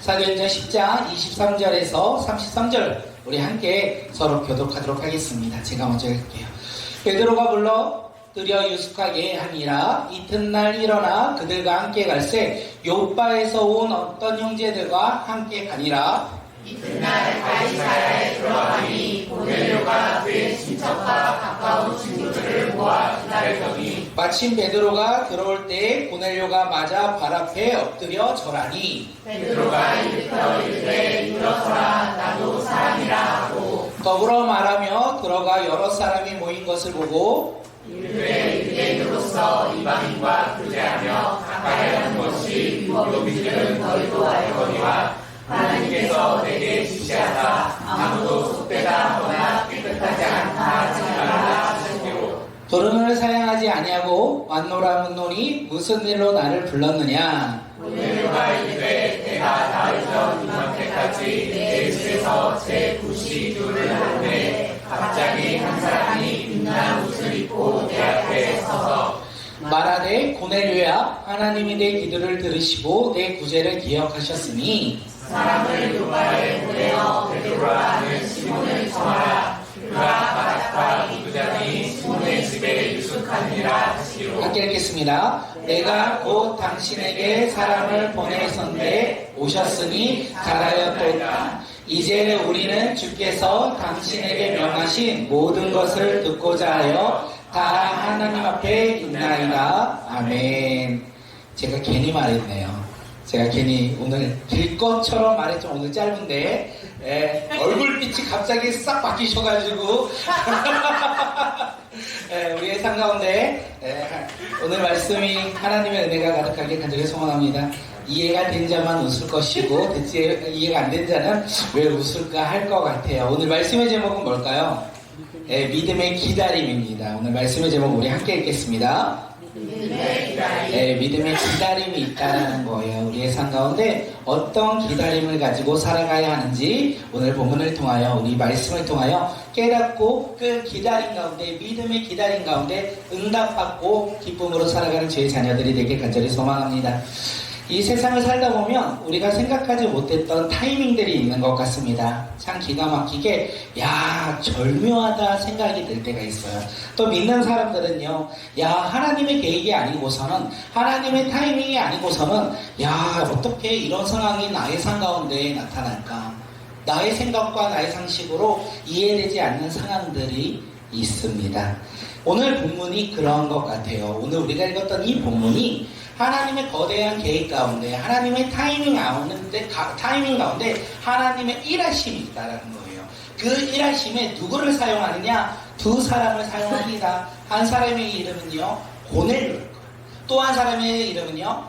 사도행전 10장 23절에서 33절 우리 함께 서로 교독하도록 하겠습니다. 제가 먼저 할게요. 베드로가 불러들여 유숙하게 하니라. 이튿날 일어나 그들과 함께 갈새 요빠에서 온 어떤 형제들과 함께 가니라. 이튿날 가이사랴에 들어가니 고넬료가 그의 친척과 가까운 친구들을 모아 기다리더니 마침 베드로가 들어올 때에 고넬료가 맞아 발 앞에 엎드려 절하니 베드로가 일으켜 이르되 일어서라 나도 사람이라 하고 더불어 말하며 들어가 여러 사람이 모인 것을 보고 이르되 유대인으로서 이방인과 교제하며 가까이 하는 것이 율법인들은 너희도 알거니와 하나님께서 내게 지시하사 아무도 속되다 하거나 깨끗하지 않다 하지 말라 하시기로 도름을 사양하지 아니하고 왔노라 묻노니 무슨 일로 나를 불렀느냐. 고넬료가 이르되 내가 나흘 전 이맘때까지 내 집에서 제 구시주를 하는데 갑자기 한 사람이 빛난 옷을 입고 내 앞에 서서 말하되 고넬료야, 하나님이 내 기도를 들으시고 내 구제를 기억하셨으니 사람을 요바에 보내어 베드로라 하는 시몬을 청하라. 그가 바닷가 이구장이 시몬의 집에 유숙하니라 하시기로. 함께 읽겠습니다. 내가 곧 당신에게 사람을 보내선데 오셨으니 잘하였도다. 이제 우리는 주께서 당신에게 명하신 모든 것을 듣고자 하여 다 하나님 앞에 있나이다. 아멘. 제가 괜히 말했네요. 제가 괜히 오늘 길 것처럼 말했죠. 오늘 짧은데 얼굴빛이 갑자기 싹 바뀌셔가지고 우리의 삶 가운데 오늘 말씀이 하나님의 은혜가 가득하게 간절히 소원합니다. 이해가 된 자만 웃을 것이고 이해가 안 된 자는 왜 웃을까 할 것 같아요. 오늘 말씀의 제목은 뭘까요? 믿음의 기다림입니다. 오늘 말씀의 제목 우리 함께 읽겠습니다. 믿음의 기다림이 있다는 거예요. 우리의 삶 가운데 어떤 기다림을 가지고 살아가야 하는지 오늘 본문을 통하여 우리 말씀을 통하여 깨닫고 그 기다림 가운데 믿음의 기다림 가운데 응답받고 기쁨으로 살아가는 저의 자녀들이 되길 간절히 소망합니다. 이 세상을 살다 보면 우리가 생각하지 못했던 타이밍들이 있는 것 같습니다. 참 기가 막히게 절묘하다 생각이 들 때가 있어요. 또 믿는 사람들은요, 하나님의 계획이 아니고서는 하나님의 타이밍이 아니고서는 어떻게 이런 상황이 나의 삶 가운데 나타날까? 나의 생각과 나의 상식으로 이해되지 않는 상황들이 있습니다. 오늘 본문이 그런 것 같아요. 오늘 우리가 읽었던 이 본문이 하나님의 거대한 계획 가운데 하나님의 타이밍 가운데 하나님의 일하심이 있다는 거예요. 그 일하심에 누구를 사용하느냐? 두 사람을 사용합니다. 한 사람의 이름은요 고넬료였고요. 또 한 사람의 이름은요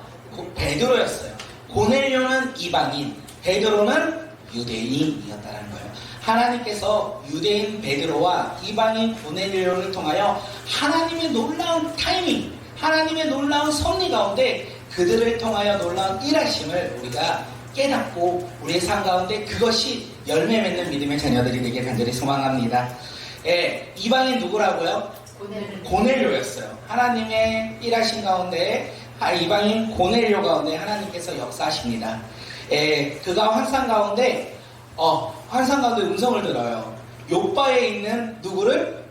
베드로였어요. 고넬료는 이방인, 베드로는 유대인이었다는 거예요. 하나님께서 유대인 베드로와 이방인 고넬료를 통하여 하나님의 놀라운 타이밍, 하나님의 놀라운 섭리 가운데 그들을 통하여 놀라운 일하심을 우리가 깨닫고 우리의 삶 가운데 그것이 열매 맺는 믿음의 자녀들이 되길 간절히 소망합니다. 이방인 누구라고요? 고넬료였어요. 하나님의 일하심 가운데 이방인 고넬료 가운데 하나님께서 역사하십니다. 그가 환상 가운데 음성을 들어요. 요바에 있는 누구를?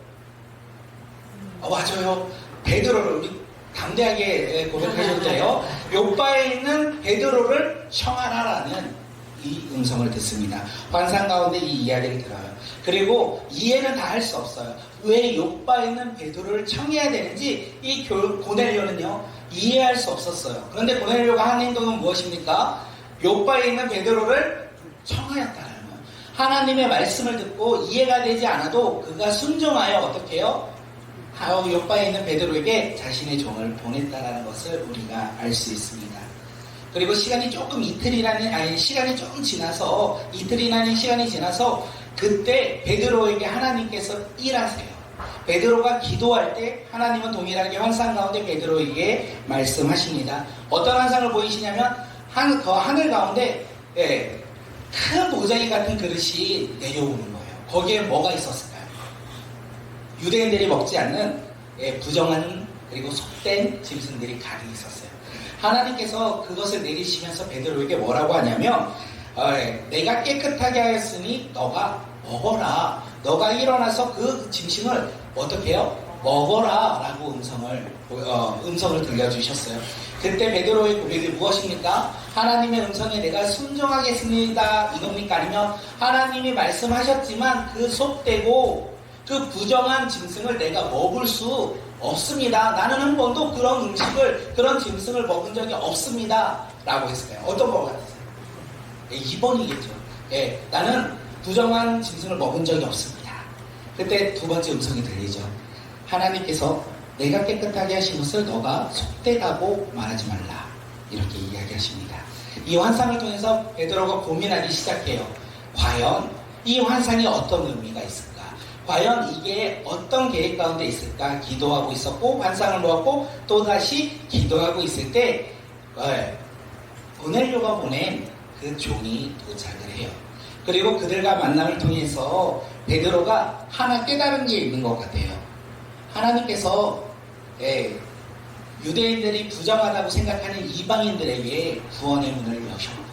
맞아요. 베드로를 우리 담대하게 고백하셔도 돼요. 요바에 있는 베드로를 청하라라는 이 음성을 듣습니다. 환상 가운데 이 이야기를 들어요. 그리고 이해는 다 할 수 없어요. 왜 요바에 있는 베드로를 청해야 되는지 이 고넬료는요 이해할 수 없었어요. 그런데 고넬료가 한 행동은 무엇입니까? 요바에 있는 베드로를 청하였다는 거예요. 하나님의 말씀을 듣고 이해가 되지 않아도 그가 순종하여 어떻게 해요? 요바에 있는 베드로에게 자신의 종을 보냈다라는 것을 우리가 알 수 있습니다. 그리고 시간이 조금 시간이 조금 지나서 이틀이라는 시간이 지나서 그때 베드로에게 하나님께서 일하세요. 베드로가 기도할 때 하나님은 동일하게 환상 가운데 베드로에게 말씀하십니다. 어떤 환상을 보이시냐면 하늘 가운데 큰 모자기 같은 그릇이 내려오는 거예요. 거기에 뭐가 있었을까요? 유대인들이 먹지 않는 부정한 그리고 속된 짐승들이 가득 있었어요. 하나님께서 그것을 내리시면서 베드로에게 뭐라고 하냐면 내가 깨끗하게 하였으니 너가 먹어라. 너가 일어나서 그 짐승을 어떻게 해요? 먹어라 라고 음성을 들려주셨어요. 그때 베드로의 고백이 무엇입니까? 하나님의 음성에 내가 순종하겠습니다 이겁니까? 아니면 하나님이 말씀하셨지만 그 속되고 그 부정한 짐승을 내가 먹을 수 없습니다. 나는 한 번도 그런 짐승을 먹은 적이 없습니다 라고 했어요. 어떤 거 같으세요? 2번이겠죠. 나는 부정한 짐승을 먹은 적이 없습니다. 그때 두 번째 음성이 들리죠. 하나님께서 내가 깨끗하게 하신 것을 너가 속되다고 말하지 말라. 이렇게 이야기하십니다. 이 환상을 통해서 베드로가 고민하기 시작해요. 과연 이 환상이 어떤 의미가 있을까? 과연 이게 어떤 계획 가운데 있을까? 기도하고 있었고 환상을 보았고 또다시 기도하고 있을 때 고넬료가 보낸 그 종이 도착을 해요. 그리고 그들과 만남을 통해서 베드로가 하나 깨달은 게 있는 것 같아요. 하나님께서 유대인들이 부정하다고 생각하는 이방인들에게 구원의 문을 여셨구나.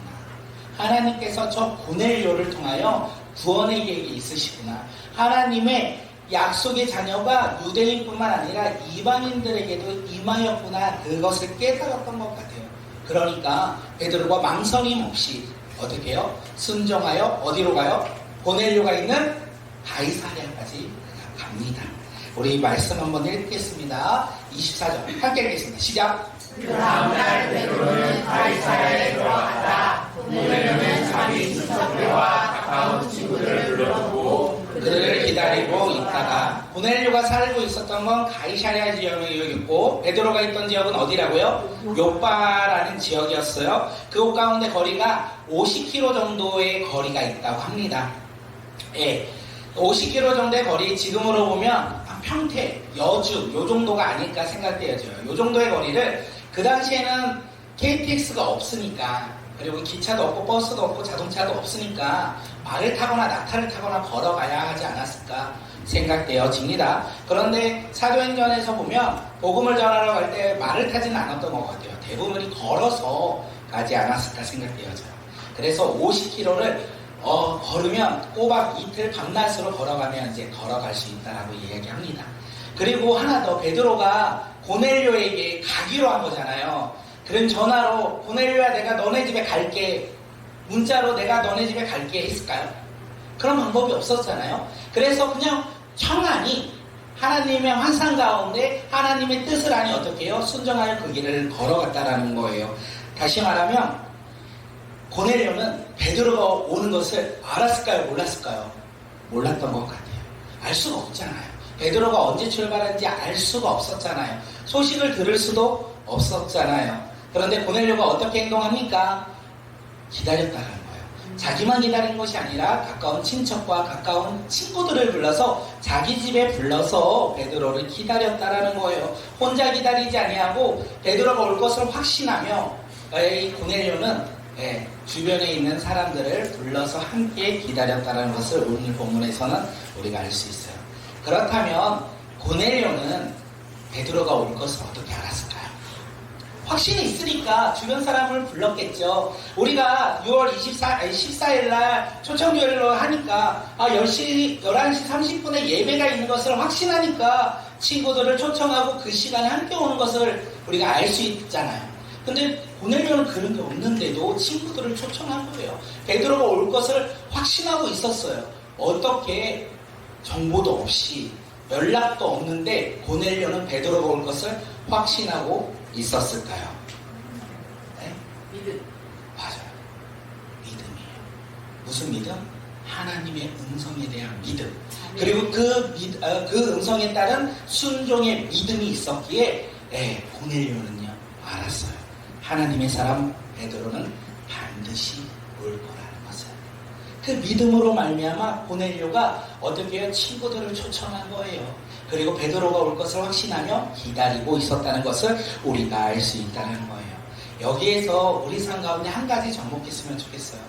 하나님께서 저 고넬료를 통하여 구원의 계획이 있으시구나. 하나님의 약속의 자녀가 유대인뿐만 아니라 이방인들에게도 임하였구나. 그것을 깨달았던 것 같아요. 그러니까 베드로가 망설임 없이 어떻게 해요? 순종하여 어디로 가요? 고넬료가 있는 가이사랴까지 갑니다. 우리 말씀 한번 읽겠습니다. 24절 함께 읽겠습니다. 시작. 그 다음날 베드로는 가이사랴에 들어갔다. 고넬료는 자기 친척들과 가까운 친구들을 불러두고 그들을 기다리고 있다가 고넬료가 살고 있었던 건 가이사랴 지역이었고 베드로가 있던 지역은 어디라고요? 요빠라는 지역이었어요. 그 가운데 거리가 50km 정도의 거리가 있다고 합니다. 50km 정도의 거리, 지금으로 보면 평택, 여주 요 정도가 아닐까 생각되어져요. 요 정도의 거리를 그 당시에는 KTX가 없으니까, 그리고 기차도 없고 버스도 없고 자동차도 없으니까 말을 타거나 낙타를 타거나 걸어가야 하지 않았을까 생각되어집니다. 그런데 사도행전에서 보면 복음을 전하러 갈 때 말을 타지는 않았던 것 같아요. 대부분이 걸어서 가지 않았을까 생각되어져요. 그래서 50km를 걸으면 꼬박 이틀 밤낮으로 걸어가면 이제 걸어갈 수 있다라고 이야기합니다. 그리고 하나 더, 베드로가 고넬료에게 가기로 한 거잖아요. 그럼 전화로 고넬료야 내가 너네 집에 갈게, 문자로 내가 너네 집에 갈게 했을까요? 그런 방법이 없었잖아요. 그래서 그냥 청하니 하나님의 환상 가운데 하나님의 뜻을 아니 어떻게 해요? 순종하여 그 길을 걸어갔다라는 거예요. 다시 말하면 고넬료는 베드로가 오는 것을 알았을까요? 몰랐을까요? 몰랐던 것 같아요. 알 수가 없잖아요. 베드로가 언제 출발한지 알 수가 없었잖아요. 소식을 들을 수도 없었잖아요. 그런데 고넬료가 어떻게 행동합니까? 기다렸다는 거예요. 자기만 기다린 것이 아니라 가까운 친척과 가까운 친구들을 불러서 자기 집에 불러서 베드로를 기다렸다라는 거예요. 혼자 기다리지 아니하고 베드로가 올 것을 확신하며 이 고넬료는 주변에 있는 사람들을 불러서 함께 기다렸다는 것을 오늘 본문에서는 우리가 알 수 있어요. 그렇다면 고넬료는 베드로가 올 것을 어떻게 알았을까요? 확신이 있으니까 주변 사람을 불렀겠죠. 우리가 6월 14일 날 초청교회로 하니까 11시 30분에 예배가 있는 것을 확신하니까 친구들을 초청하고 그 시간에 함께 오는 것을 우리가 알 수 있잖아요. 근데 고넬료는 그런 게 없는데도 친구들을 초청한 거예요. 베드로가 올 것을 확신하고 있었어요. 어떻게 정보도 없이 연락도 없는데 고넬료는 베드로가 올 것을 확신하고 있었을까요? 네? 믿음. 맞아요. 믿음이에요. 무슨 믿음? 하나님의 음성에 대한 믿음. 그리고 그 음성에 따른 순종의 믿음이 있었기에 고넬료는요 알았어요. 하나님의 사람 베드로는 반드시 올 거라는 것을. 그 믿음으로 말미암아 고넬료가 어떻게 해요? 친구들을 초청한 거예요. 그리고 베드로가 올 것을 확신하며 기다리고 있었다는 것을 우리가 알 수 있다는 거예요. 여기에서 우리 삶 가운데 한 가지 접목했으면 좋겠어요.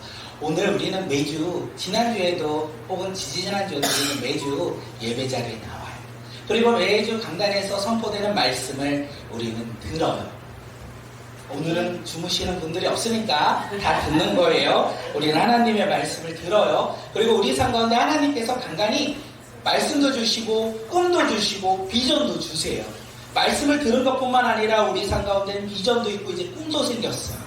오늘 우리는 매주, 지난주에도 혹은 지지난주에도 우리는 매주 예배 자리에 나와요. 그리고 매주 강단에서 선포되는 말씀을 우리는 들어요. 오늘은 주무시는 분들이 없으니까 다 듣는 거예요. 우리는 하나님의 말씀을 들어요. 그리고 우리 삶 가운데 하나님께서 간간히 말씀도 주시고 꿈도 주시고 비전도 주세요. 말씀을 들은 것뿐만 아니라 우리 삶 가운데는 비전도 있고 이제 꿈도 생겼어요.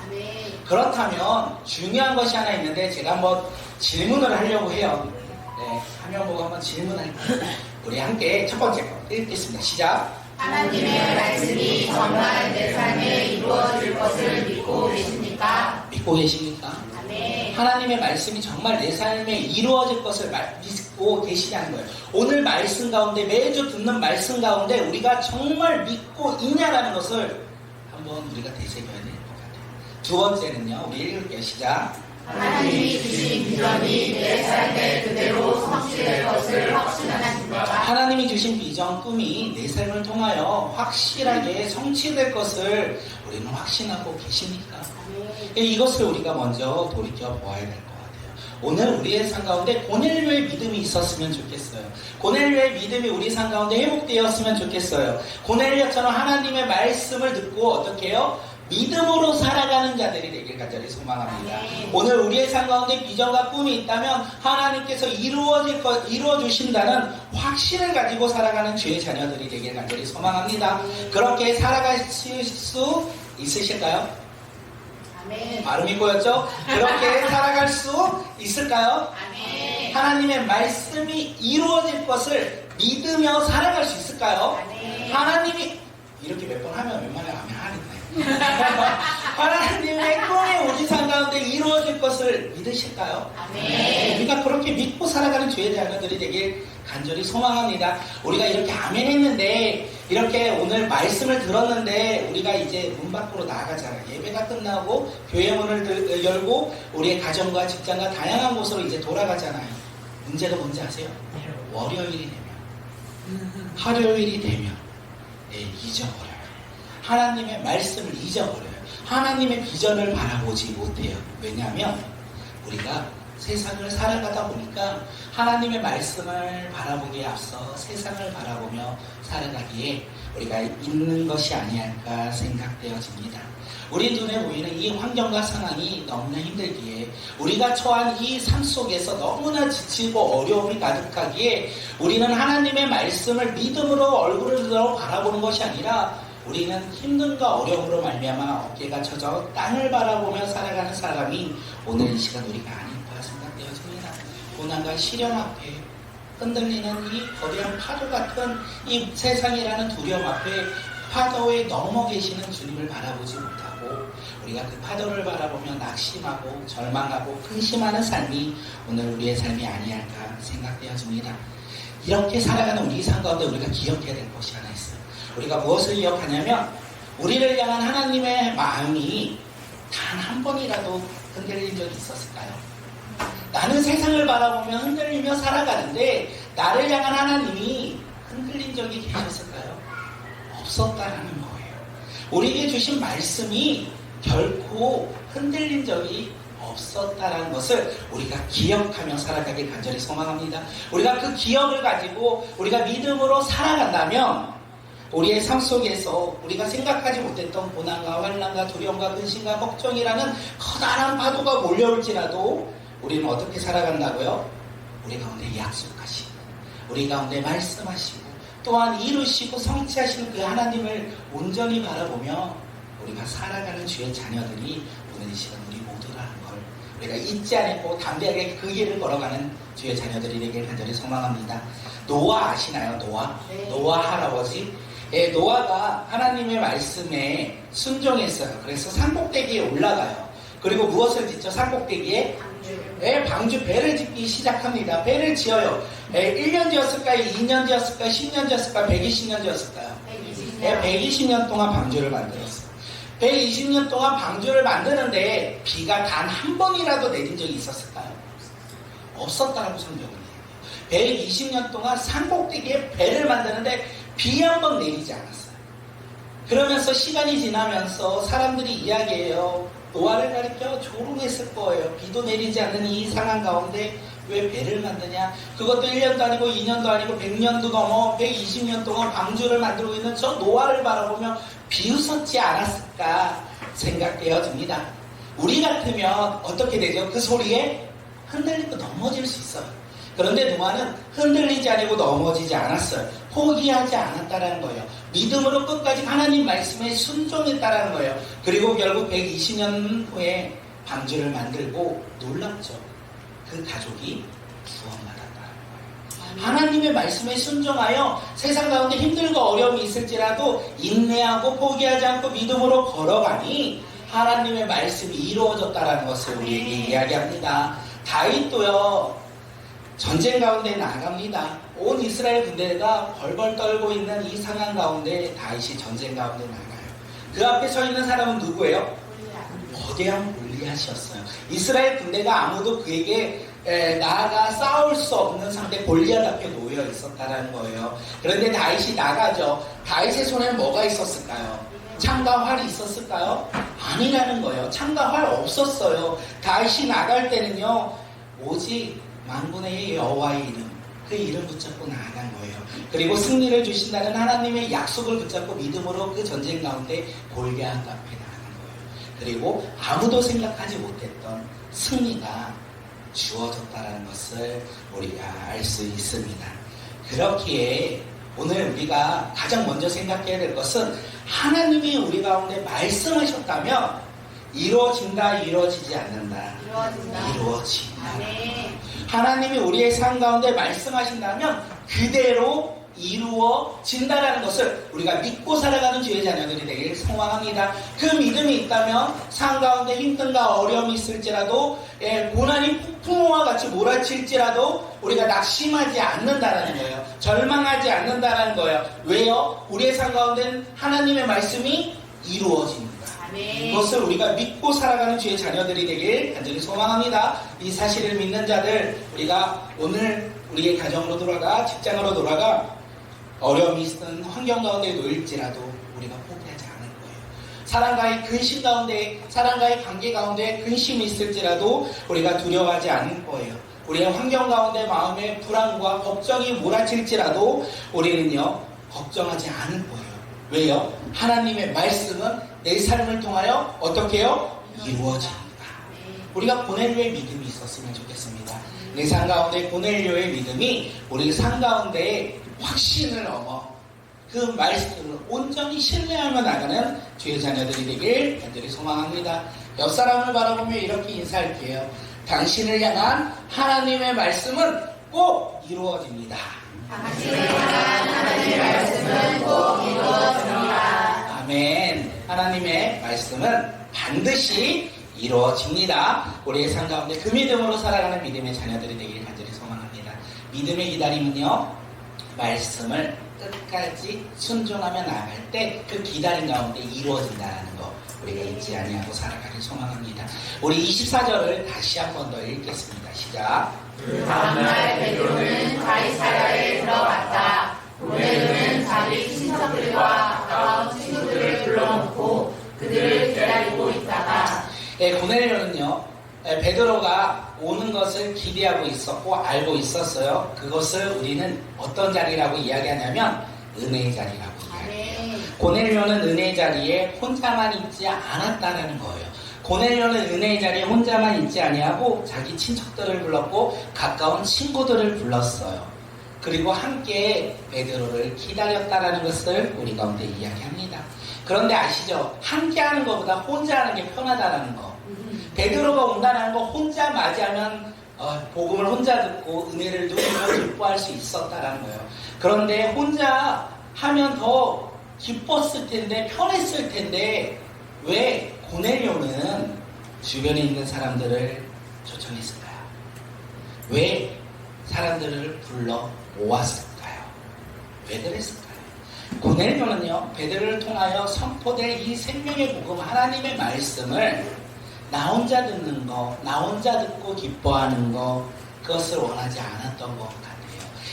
그렇다면 중요한 것이 하나 있는데 제가 한번 질문을 하려고 해요. 네, 화면 보고 한번 질문할게요. 우리 함께 첫 번째 거 읽겠습니다. 시작. 하나님의 말씀이 정말 내 삶에 이루어질 것을 믿고 계십니까? 믿고 계십니까? 아멘. 하나님의 말씀이 정말 내 삶에 이루어질 것을 믿고 계시냐는 거예요. 오늘 말씀 가운데 매주 듣는 말씀 가운데 우리가 정말 믿고 있냐라는 것을 한번 우리가 되새겨야 될 것 같아요. 두 번째는요. 우리 읽을게요. 시작. 하나님이 주신 비전이 내 삶에 그대로 성취될 것을 확신하십니까? 하나님이 주신 비전, 꿈이 내 삶을 통하여 확실하게 성취될 것을 우리는 확신하고 계십니까? 이것을 우리가 먼저 돌이켜 보아야 될 것 같아요. 오늘 우리의 삶 가운데 고넬료의 믿음이 있었으면 좋겠어요. 고넬료의 믿음이 우리 삶 가운데 회복되었으면 좋겠어요. 고넬료처럼 하나님의 말씀을 듣고 어떻게 해요? 믿음으로 살아가는 자들이 되길 간절히 소망합니다. 오늘 우리의 삶 가운데 비전과 꿈이 있다면 하나님께서 이루어 주신다는 확신을 가지고 살아가는 주의 자녀들이 되길 간절히 소망합니다. 그렇게 살아가실 수 있으실까요? 아멘. 발음이 꼬였죠? 그렇게 살아갈 수 있을까요? 아멘. 하나님의 말씀이 이루어질 것을 믿으며 살아갈 수 있을까요? 아멘. 하나님이 이렇게 몇 번 하면 웬만하면 아멘 하는데 하나님의 꿈이 우리 삶 가운데 이루어질 것을 믿으실까요? 아멘. 우리가 그렇게 믿고 살아가는 주의 자녀들이 되길 간절히 소망합니다. 우리가 이렇게 아멘 했는데 이렇게 오늘 말씀을 들었는데 우리가 이제 문 밖으로 나가잖아요. 예배가 끝나고 교회 문을 열고 우리의 가정과 직장과 다양한 곳으로 이제 돌아가잖아요. 문제가 뭔지 아세요? 월요일이 되면 화요일이 되면 잊어버려요. 하나님의 말씀을 잊어버려요. 하나님의 비전을 바라보지 못해요. 왜냐하면 우리가 세상을 살아가다 보니까 하나님의 말씀을 바라보기에 앞서 세상을 바라보며 살아가기에 우리가 있는 것이 아니할까 생각되어집니다. 우리 눈에 보이는 이 환경과 상황이 너무나 힘들기에 우리가 처한 이 삶 속에서 너무나 지치고 어려움이 가득하기에 우리는 하나님의 말씀을 믿음으로 얼굴을 들어 바라보는 것이 아니라 우리는 힘듦과 어려움으로 말미암아 어깨가 쳐져 땅을 바라보며 살아가는 사람이 오늘 이 시간 우리가 아닐까 생각되어집니다. 고난과 시련 앞에 흔들리는 이 거대한 파도 같은 이 세상이라는 두려움 앞에 파도에 넘어 계시는 주님을 바라보지 못하고 우리가 그 파도를 바라보며 낙심하고 절망하고 근심하는 삶이 오늘 우리의 삶이 아니할까 생각되어집니다. 이렇게 살아가는 우리 삶 가운데 우리가 기억해야 될 것이 하나 있어요. 우리가 무엇을 기억하냐면 우리를 향한 하나님의 마음이 단 한 번이라도 흔들린 적이 있었을까요? 나는 세상을 바라보며 흔들리며 살아가는데 나를 향한 하나님이 흔들린 적이 계셨을까요? 없었다라는 거예요. 우리에게 주신 말씀이 결코 흔들린 적이 없었다라는 것을 우리가 기억하며 살아가길 간절히 소망합니다. 우리가 그 기억을 가지고 우리가 믿음으로 살아간다면 우리의 삶 속에서 우리가 생각하지 못했던 고난과 환난과 두려움과 근심과 걱정이라는 커다란 파도가 몰려올지라도 우리는 어떻게 살아간다고요? 우리 가운데 약속하시고 우리 가운데 말씀하시고 또한 이루시고 성취하시는 그 하나님을 온전히 바라보며 우리가 살아가는 주의 자녀들이 오늘 이 시간 우리 모두라는 걸 우리가 잊지 않고 담대하게 그 길을 걸어가는 주의 자녀들이 되길 간절히 소망합니다. 노아 아시나요? 노아? 네. 노아 할아버지? 노아가 하나님의 말씀에 순종했어요. 그래서 산꼭대기에 올라가요. 그리고 무엇을 짓죠? 산꼭대기에? 방주 배를 짓기 시작합니다. 배를 지어요. 1년 지었을까요? 2년 지었을까요? 10년 지었을까요? 120년 지었을까요? 120년 동안 방주를 만들었어요. 120년 동안 방주를 만드는데 비가 단 한 번이라도 내린 적이 있었을까요? 없었다라고 성경은 얘기해요. 120년 동안 산꼭대기에 배를 만드는데 비 한 번 내리지 않았어요. 그러면서 시간이 지나면서 사람들이 이야기해요. 노아를 가리켜 조롱했을 거예요. 비도 내리지 않는 이 상황 가운데 왜 배를 만드냐? 그것도 1년도 아니고 2년도 아니고 100년도 넘어 120년 동안 방주를 만들고 있는 저 노아를 바라보며 비웃었지 않았을까? 생각되어집니다. 우리 같으면 어떻게 되죠? 그 소리에 흔들리고 넘어질 수 있어요. 그런데 노아는 흔들리지 않고 넘어지지 않았어요. 포기하지 않았다는 거예요. 믿음으로 끝까지 하나님 말씀에 순종했다는 거예요. 그리고 결국 120년 후에 방주를 만들고 놀랍죠. 그 가족이 구원받았다는 거예요. 하나님의 말씀에 순종하여 세상 가운데 힘들고 어려움이 있을지라도 인내하고 포기하지 않고 믿음으로 걸어가니 하나님의 말씀이 이루어졌다는 것을 우리에게 이야기합니다. 다윗도요, 전쟁 가운데 나갑니다. 온 이스라엘 군대가 벌벌 떨고 있는 이 상황 가운데 다윗이 전쟁 가운데 나가요. 그 앞에 서 있는 사람은 누구예요? 거대한 골리앗이었어요. 이스라엘 군대가 아무도 그에게 나아가 싸울 수 없는 상대 골리앗 앞에 놓여 있었다는 거예요. 그런데 다윗이 나가죠. 다윗의 손에 뭐가 있었을까요? 창과 활이 있었을까요? 아니라는 거예요. 창과 활 없었어요. 다윗이 나갈 때는요, 오직 만군의 여호와의 이름, 그 이름 붙잡고 나아간 거예요. 그리고 승리를 주신다는 하나님의 약속을 붙잡고 믿음으로 그 전쟁 가운데 골리앗 앞에 나아간 거예요. 그리고 아무도 생각하지 못했던 승리가 주어졌다는 것을 우리가 알 수 있습니다. 그렇기에 오늘 우리가 가장 먼저 생각해야 될 것은 하나님이 우리 가운데 말씀하셨다면 이루어진다, 이루어지지 않는다. 이루어진다. 하나님이 우리의 삶 가운데 말씀하신다면 그대로 이루어진다라는 것을 우리가 믿고 살아가는 주의 자녀들이 되길 소망합니다. 그 믿음이 있다면 삶 가운데 힘든가 어려움이 있을지라도, 고난이 폭풍우와 같이 몰아칠지라도 우리가 낙심하지 않는다라는 거예요. 절망하지 않는다라는 거예요. 왜요? 우리의 삶 가운데는 하나님의 말씀이 이루어집니다. 이것을 우리가 믿고 살아가는 주의 자녀들이 되길 간절히 소망합니다. 이 사실을 믿는 자들, 우리가 오늘 우리의 가정으로 돌아가, 직장으로 돌아가 어려움이 있는 환경 가운데 놓일지라도 우리가 포기하지 않을 거예요. 사람과의 근심 가운데, 사람과의 관계 가운데 근심이 있을지라도 우리가 두려워하지 않을 거예요. 우리의 환경 가운데 마음의 불안과 걱정이 몰아칠지라도 우리는요, 걱정하지 않을 거예요. 왜요? 하나님의 말씀은 내 삶을 통하여 어떻게 해요? 이루어집니다. 우리가 고넬료의 믿음이 있었으면 좋겠습니다. 내 삶 가운데 고넬료의 믿음이 우리 삶 가운데 확신을 넘어 그 말씀을 온전히 신뢰하며 나가는 주의 자녀들이 되길 간절히 소망합니다. 옆 사람을 바라보며 이렇게 인사할게요. 당신을 향한 하나님의 말씀은 꼭 이루어집니다. 당신을 향한 하나님의 말씀은 꼭 이루어집니다. 아멘. 하나님의 말씀은 반드시 이루어집니다. 우리의 삶 가운데 그 믿음으로 살아가는 믿음의 자녀들이 되길 간절히 소망합니다. 믿음의 기다림은요, 말씀을 끝까지 순종하며 나아갈 때 그 기다림 가운데 이루어진다는 거 우리가 잊지 아니하고 살아가길 소망합니다. 우리 24절을 다시 한 번 더 읽겠습니다. 시작. 그 다음날 베드로는 가이사랴에 들어갔다. 고넬료는 자기 친척들과 가까운 친구들을 불러놓고 그들을 기다리고 있다가, 고넬료는요, 베드로가 오는 것을 기대하고 있었고 알고 있었어요. 그것을 우리는 어떤 자리라고 이야기하냐면 은혜의 자리라고 이야기해요. 고넬료는 은혜의 자리에 혼자만 있지 않았다는 거예요. 고넬료는 은혜의 자리에 혼자만 있지 아니하고 자기 친척들을 불렀고 가까운 친구들을 불렀어요. 그리고 함께 베드로를 기다렸다는 것을 우리 가운데 이야기합니다. 그런데 아시죠? 함께 하는 것보다 혼자 하는 게 편하다는 거. 베드로가 온다는 거 혼자 맞이하면 복음을 혼자 듣고 은혜를 누리고 기뻐할 수 있었다는 거예요. 그런데 혼자 하면 더 기뻤을 텐데, 편했을 텐데 왜 고넬료는 주변에 있는 사람들을 초청했을까요? 왜 사람들을 불러 모았을까요? 왜 그랬을까요? 고넬료는요, 베드로를 통하여 선포될 이 생명의 복음, 하나님의 말씀을 나 혼자 듣는 거, 나 혼자 듣고 기뻐하는 거, 그것을 원하지 않았던 것 같아요.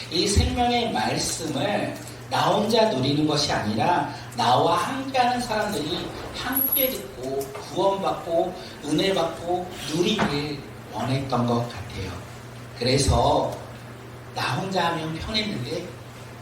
이 생명의 말씀을 나 혼자 누리는 것이 아니라 나와 함께하는 사람들이 함께 듣고 구원받고 은혜 받고 누리길 원했던 것 같아요. 그래서 나 혼자 하면 편했는데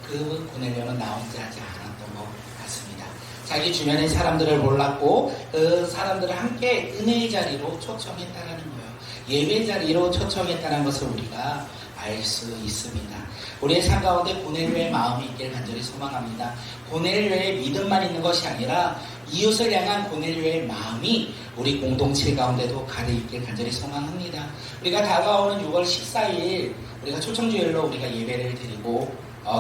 그 고넬료는 나 혼자 하지 않았던 것 같습니다. 자기 주변의 사람들을 몰랐고 그 사람들을 함께 은혜의 자리로 초청했다는 거예요. 예배 자리로 초청했다는 것을 우리가 알 수 있습니다. 우리의 삶 가운데 고넬료의 마음이 있길 간절히 소망합니다. 고넬료의 믿음만 있는 것이 아니라 이웃을 향한 고넬료의 마음이 우리 공동체 가운데도 가득 있길 간절히 소망합니다. 우리가 다가오는 6월 14일 우리가 초청주일로 우리가 예배를 드리고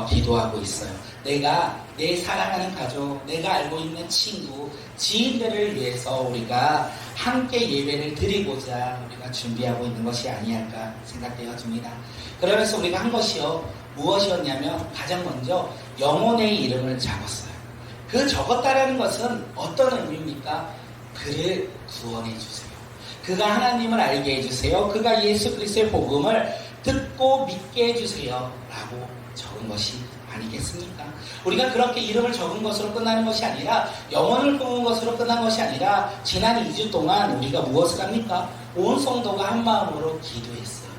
기도하고 있어요. 내가 내 사랑하는 가족, 내가 알고 있는 친구, 지인들을 위해서 우리가 함께 예배를 드리고자 우리가 준비하고 있는 것이 아니할까 생각되어집니다. 그러면서 우리가 한 것이요, 무엇이었냐면 가장 먼저 영혼의 이름을 적었어요. 그 적었다라는 것은 어떤 의미입니까? 그를 구원해 주세요. 그가 하나님을 알게 해주세요. 그가 예수 그리스도의 복음을 듣고 믿게 해주세요. 라고 적은 것이 아니겠습니까? 우리가 그렇게 이름을 적은 것으로 끝나는 것이 아니라, 영혼을 품은 것으로 끝난 것이 아니라, 지난 2주 동안 우리가 무엇을 합니까? 온 성도가 한 마음으로 기도했어요.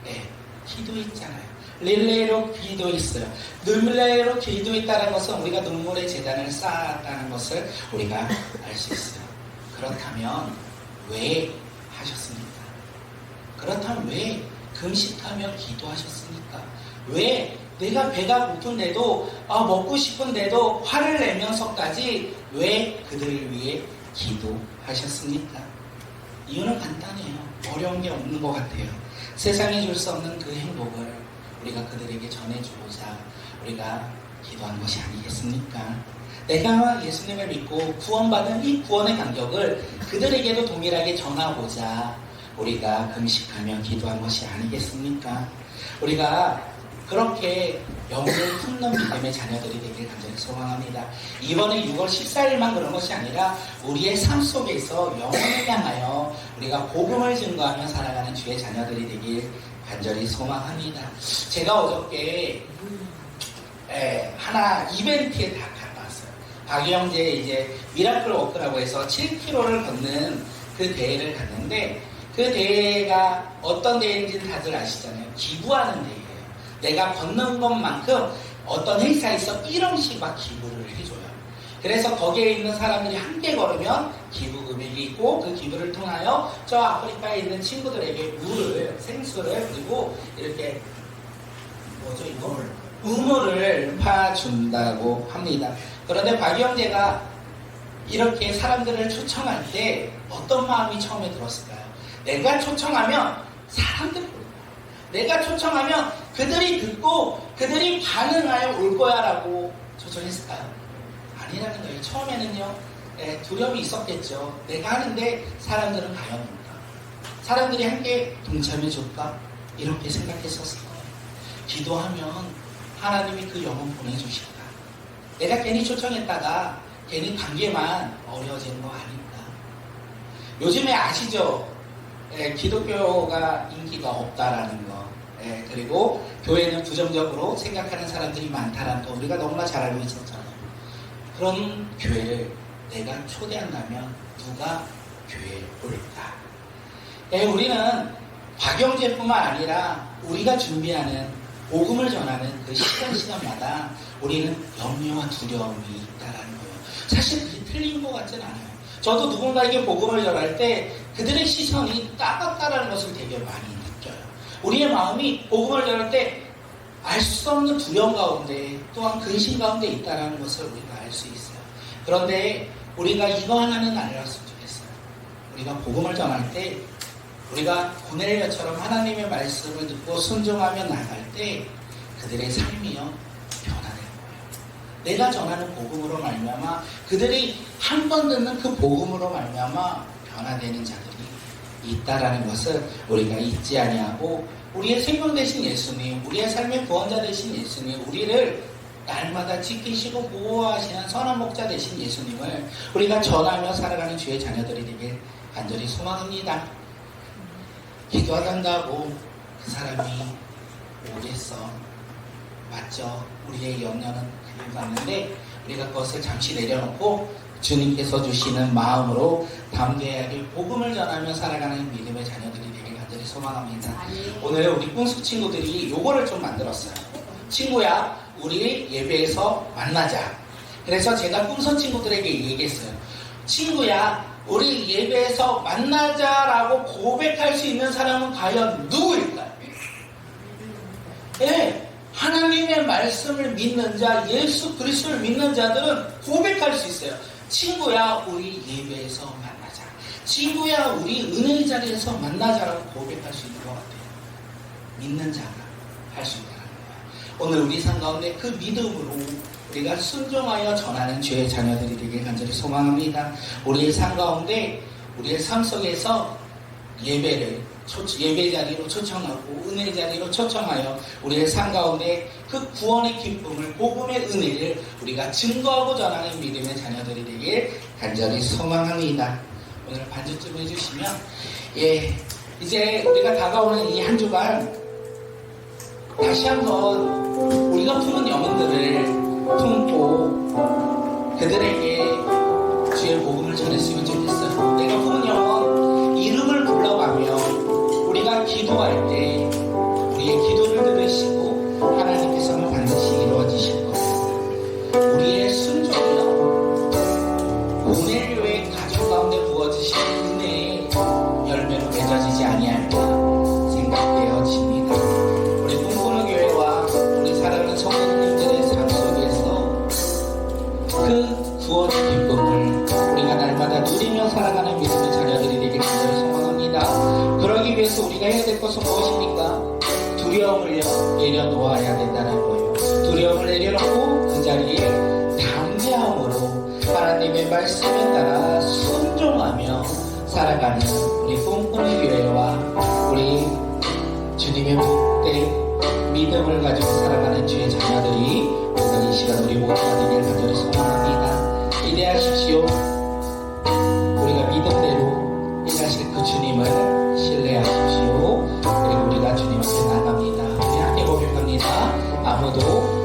네, 기도했잖아요. 릴레이로 기도했어요. 릴레이로 기도했다는 것은 우리가 눈물의 재단을 쌓았다는 것을 우리가 알 수 있어요. 그렇다면 왜 하셨습니까? 그렇다면 왜 금식하며 기도하셨습니까? 왜 내가 배가 고픈데도 먹고 싶은데도 화를 내면서까지 왜 그들을 위해 기도하셨습니까? 이유는 간단해요. 어려운 게 없는 것 같아요. 세상에 줄 수 없는 그 행복을 우리가 그들에게 전해주고자 우리가 기도한 것이 아니겠습니까? 내가 예수님을 믿고 구원받은 이 구원의 간격을 그들에게도 동일하게 전하고자 우리가 금식하며 기도한 것이 아니겠습니까? 우리가 그렇게 영혼을 품는 믿음의 자녀들이 되길 간절히 소망합니다. 이번에 6월 14일만 그런 것이 아니라 우리의 삶 속에서 영혼을 향하여 우리가 복음을 증거하며 살아가는 주의 자녀들이 되길 간절히 소망합니다. 제가 어저께 하나 이벤트에 다 갔다 왔어요. 박영재 이제 미라클 워크라고 해서 7km를 걷는 그 대회를 갔는데, 그 대회가 어떤 대회인지는 다들 아시잖아요. 기부하는 대회예요. 내가 걷는 것만큼 어떤 행사에서 1원씩 막 기부를 해줘요. 그래서 거기에 있는 사람들이 함께 걸으면 기부 금액이 있고, 그 기부를 통하여 저 아프리카에 있는 친구들에게 물을, 생수를, 그리고 이렇게 뭐죠 이거? 우물을 파준다고 합니다. 그런데 박영재가 이렇게 사람들을 초청할 때 어떤 마음이 처음에 들었을까요? 내가 초청하면 사람들이 올 거야. 내가 초청하면 그들이 듣고 그들이 반응하여 올 거야 라고 초청했을까요? 아니라는 거예요. 처음에는요, 두려움이 있었겠죠. 내가 하는데 사람들은 과연 올까? 사람들이 함께 동참해 줄까? 이렇게 생각했었을 거예요. 기도하면 하나님이 그 영혼 보내주실까? 내가 괜히 초청했다가 괜히 관계만 어려워지는 거 아닐까? 요즘에 아시죠? 기독교가 인기가 없다라는 거, 그리고 교회는 부정적으로 생각하는 사람들이 많다라는 거 우리가 너무나 잘 알고 있었잖아요. 그런 교회를 내가 초대한다면 누가 교회에 올까? 우리는 박영재뿐만 아니라 우리가 준비하는 복음을 전하는 그 시간마다 우리는 염려와 두려움이 있다라는 거예요. 사실 그게 틀린 것 같지는 않아요. 저도 누군가에게 복음을 전할 때 그들의 시선이 따갑다라는 것을 되게 많이 느껴요. 우리의 마음이 복음을 전할 때 알 수 없는 두려움 가운데, 또한 근심 가운데 있다는 것을 우리가 알 수 있어요. 그런데 우리가 이거 하나는 알았으면 좋겠어요. 우리가 복음을 전할 때 우리가 고넬료처럼 하나님의 말씀을 듣고 순종하며 나갈 때 그들의 삶이요 변화되는 거예요. 내가 전하는 복음으로 말미암아 그들이 한 번 듣는 그 복음으로 말미암아 변화되는 자들이 있다라는 것을 우리가 잊지 아니하고, 우리의 생명 되신 예수님, 우리의 삶의 구원자 되신 예수님, 우리를 날마다 지키시고 보호하시는 선한 목자 되신 예수님을 우리가 전하며 살아가는 주의 자녀들이 되길 간절히 소망합니다. 기도한다고 그 사람이 오겠어. 맞죠? 우리의 염려는 그게 맞는데 우리가 그것을 잠시 내려놓고 주님께서 주시는 마음으로 담대하게 복음을 전하며 살아가는 믿음의 자녀들이 되길 간절히 소망합니다. 오늘 우리 꿍숙 친구들이 요거를 좀 만들었어요. 친구야, 우리 예배에서 만나자. 그래서 제가 꿈서 친구들에게 얘기했어요. 친구야, 우리 예배에서 만나자라고 고백할 수 있는 사람은 과연 누구일까요? 예, 하나님의 말씀을 믿는 자, 예수 그리스도를 믿는 자들은 고백할 수 있어요. 친구야, 우리 예배에서 만나자. 친구야, 우리 은혜의 자리에서 만나자라고 고백할 수 있는 것 같아요. 믿는 자가 할 수 있다는 거예요. 오늘 우리 삶 가운데 그 믿음으로 우리가 순종하여 전하는 주의 자녀들이 되길 간절히 소망합니다. 우리의 삶 가운데, 우리의 삶 속에서 예배 자리로 초청하고 은혜 자리로 초청하여 우리의 삶 가운데 그 구원의 기쁨을, 복음의 은혜를 우리가 증거하고 전하는 믿음의 자녀들이 되길 간절히 소망합니다. 오늘 반주 좀 해주시면, 예, 이제 우리가 다가오는 이 한 주간 다시 한번 우리가 품은 영혼들을 품고 그들에게 주의 복음을 전했으면 좋겠어요. 내가 품은 영혼 이름을 불러가며 우리가 기도할 때 우리의 기도를 들으시고 하나님께서는 반드시 이루어지실 거예요. 우리의 순종이요, 오늘교회 가족 가운데 부어지신 은혜의 열매로 맺어지지 아니할까 생각되어집니다. 우리 꿈꾸는 교회와 우리 사랑하는 성도님들의 삶 속에서 그 구원의 기쁨을 우리가 날마다 누리며 살아가는 믿음의 자녀들이 되길 간절히 소망합니다. 그러기 위해서 우리가 해야 될 것은 무엇입니까? 두려움을 내려놓아야 된다는 거예요. 두려움을 내려놓고 그 자리에 담대함으로 하나님의 말씀에 따라 순종하며 살아가는 우리 꿈꾸는 교회와 우리 주님의 복된 믿음을 가지고 살아가는 주의 자녀들이 오늘 이 시간 우리 모두가 되길 간절히 소망합니다. 기대하십시오. 우리가 믿음대로 일하실 그 주님을 신뢰하십시오. 그리고 우리가 주님 앞에 나갑니다. 우리 함께 고백합니다. 아무도